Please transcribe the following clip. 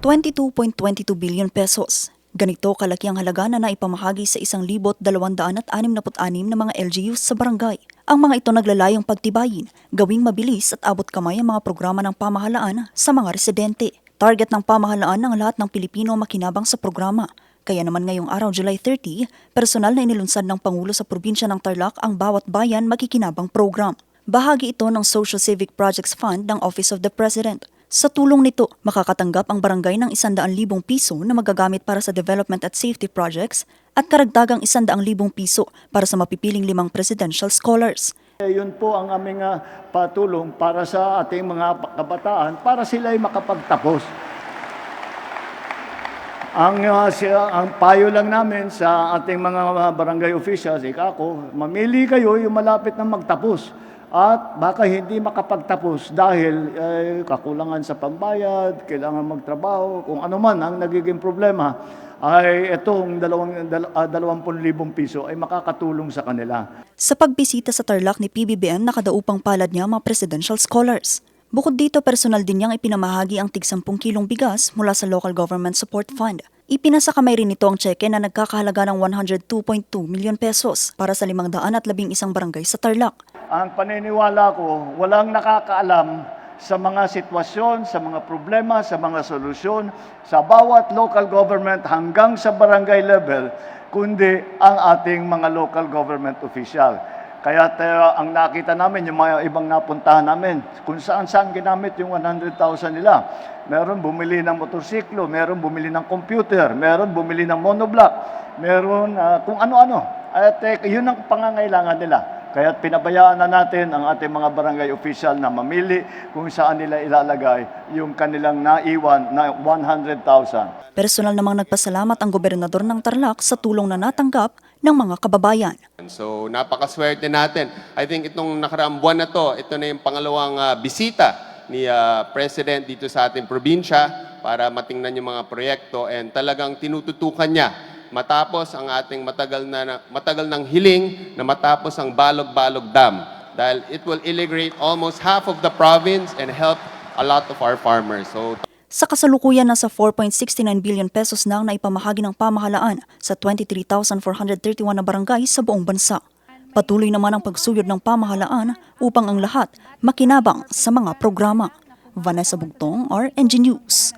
22.22 billion pesos. Ganito kalaki ang halaga na naipamahagi sa 1,266 na mga LGUs sa barangay. Ang mga ito naglalayong pagtibayin, gawing mabilis at abot kamay ang mga programa ng pamahalaan sa mga residente. Target ng pamahalaan ng lahat ng Pilipino makinabang sa programa. Kaya naman ngayong araw, July 30, personal na inilunsad ng Pangulo sa probinsya ng Tarlac ang bawat bayan makikinabang program. Bahagi ito ng Social Civic Projects Fund ng Office of the President. Sa tulong nito, makakatanggap ang barangay ng 100,000 piso na magagamit para sa development at safety projects at karagdagang 100,000 piso para sa mapipiling 5 presidential scholars. Yun po ang aming patulong para sa ating mga kabataan para sila ay makapagtapos. Ang payo lang namin sa ating mga barangay officials, ako, mamili kayo yung malapit na magtapos. At baka hindi makapagtapos dahil kakulangan sa pambayad, kailangan magtrabaho, kung ano man ang nagiging problema, ay itong 20,000 piso ay makakatulong sa kanila. Sa pagbisita sa Tarlac ni PBBM, nakadaupang palad niya mga presidential scholars. Bukod dito, personal din niyang ipinamahagi ang tig 10 kilong bigas mula sa Local Government Support Fund. Ipinasakamay rin nito ang tseke na nagkakahalaga ng 102.2 million pesos para sa 511 barangay sa Tarlac. Ang paniniwala ko, walang nakakaalam sa mga sitwasyon, sa mga problema, sa mga solusyon, sa bawat local government hanggang sa barangay level, kundi ang ating mga local government official. Kaya ang nakita namin, yung mga ibang napuntahan namin, kung saan-saan ginamit yung 100,000 nila. Meron bumili ng motorsiklo, meron bumili ng computer, meron bumili ng monoblock, meron kung ano-ano. At yun ang pangangailangan nila. Kaya pinabayaan na natin ang ating mga barangay official na mamili kung saan nila ilalagay yung kanilang naiwan na 100,000. Personal namang nagpasalamat ang gobernador ng Tarlac sa tulong na natanggap ng mga kababayan. So napakaswerte natin. I think itong nakaraang buwan na to, ito na yung pangalawang bisita ni President dito sa ating probinsya para matingnan yung mga proyekto and talagang tinututukan niya matapos ang ating matagal ng hiling na matapos ang Balog-Balog Dam dahil it will irrigate almost half of the province and help a lot of our farmers. So sa kasalukuyan, nasa 4.69 billion pesos na ang naipamahagi ng pamahalaan sa 23,431 na barangay sa buong bansa. Patuloy naman ang pagsuyod ng pamahalaan upang ang lahat makinabang sa mga programa. Vanessa Bugtong, RNG News.